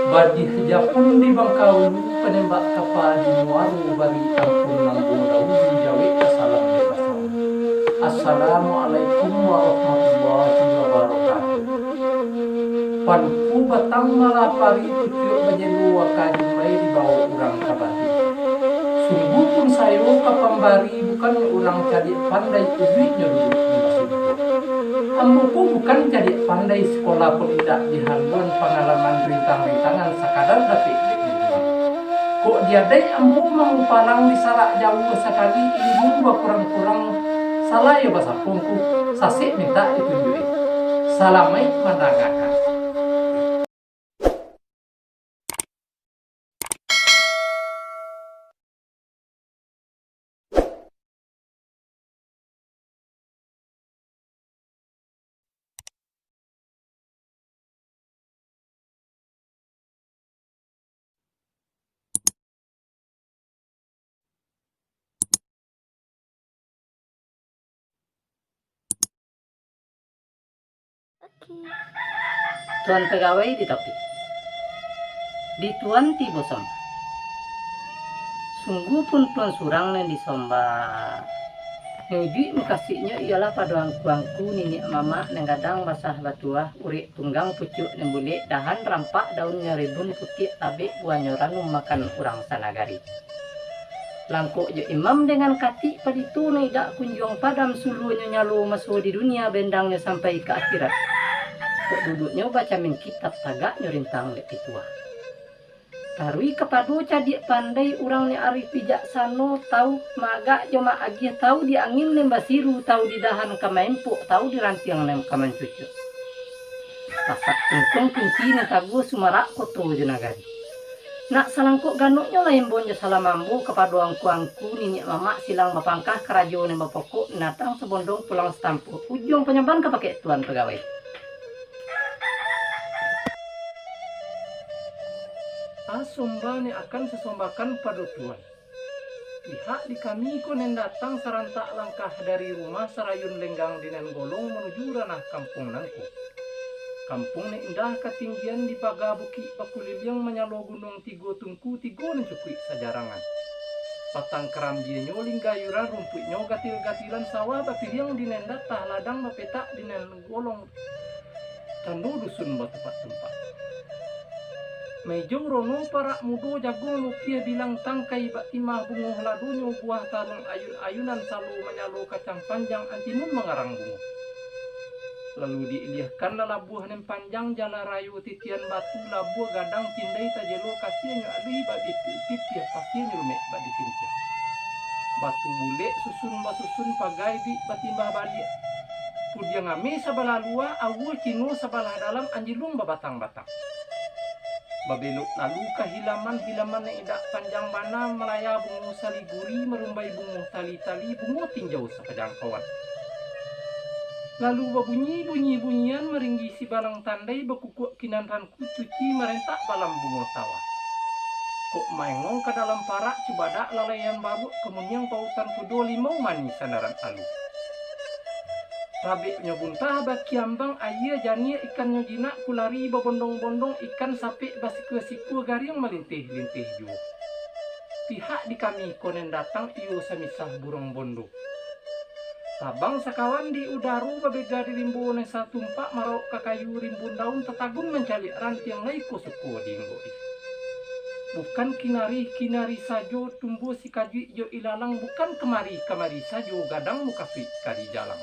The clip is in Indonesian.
Badi japun di bangkau penembak kapal di muaru bari ampun nanggung daun jawi asalam di pasau. Assalamualaikum warahmatullahi wabarakatuh. Panku batang malapari tujuh menyeru wakajin mai di bawah urang kabati. Sungguh pun sayo kapambari bukan urang jadi pandai ubinya duduk di basimpo. Ambuku bukan jadi pandai sekolah pun tidak di haluan pengalaman rintang-rintangan sekadar tapi kok dia dai ambu mau palang di sarak jauh sekali ilmu kurang-kurang salah ya bahasa pungku sasik minta ditunjukin salamai menangakan. Tuan pegawai di topi di tuan ti bosom sungguh pun tuan surang yang disomba Ngeji kasihnya ialah pada angku nini mama nenggadang basah batuah urik tunggang pucuk nembule dahan rampak daunnya ribun putih tabe buah nyoran makan urang sanagari. Langkuk jo imam dengan kati paditu naidak kunjung padam sulunya nyalu masuk di dunia bendangnya sampai ke akhirat. Kok duduknya baca min kitab tagak nyorintang lek tua. Tarui kepadu cadik pandai urangnya arif bijaksano tahu maga joma agih tahu di angin lembasiru tahu di dahan kamaempuk tahu di rantiang nem kaman cucu. Pasak tungkung kunci natagu sumarak koto jenagari. Nak salangkuk ganuknya lah yang bonja salamambu kepadu angku nini mama silang bapangkah kerajo nem bapokok natang sebondong pulang stampu ujung penyeban kepake tuan pegawai. Asomba ni akan sesombakan pada tuan. Pihak di kami konen datang serentak langkah dari rumah serayun lenggang dengan golong menuju ranah kampung nangku. Kampung ni indah ketinggian di paga buki bakuliliang menyalo gunung tigo tungku tigo mencukui sajarangan. Patang keram dia nyoling gayuran rumputnya gatil-gatilan sawah bapiliang dinendat tah ladang bapetak dinen golong tandu dusun batu tempat. Mejong rono para mudo jagung lukia bilang tangkai bak timah bungo ladunyo buah tarung ayun-ayunan salu menyalo kacang panjang antimun mengarang bungo. Lalu diilihkan labuh nem panjang jala rayu titian batu labuh gadang tindai tajelo kasihnya alih bak dipipih kasihnya lumek bak ditintia. Batu bule susun pagai di batimbah balik. Pudia ngame sabalah luar awu cino sabalah dalam anjilung babatang-batang. Babelok lalu kehilaman yang indah panjang mana melaya bungo saliguri merumbai bungo tali-tali bungo tinjau sekejangkauan. Lalu bunyian meringgi si balang tandai bekukuk kinantanku cuci merentak balam bungo tawa. Kok maengong ke dalam parak cubadak lalayan baru kemunyang pautan kudo limau manis sandaran alu. Rabiknya buntah baki ambang ayah jania ikan nyojina kulari babondong-bondong ikan sapik basiku garing melintih-lintih jua. Pihak di kami konen datang iyo samisah burung bondo. Tabang sakawan di udaru babega di rimbu nesa tumpak marau kakayu rimbun daun tetagun mencalik rantiang laiko suku dinggo. Bukan kinari sajo tumbuh si kaji jo ilalang bukan kemari sajo gadang mukafi kari jalang.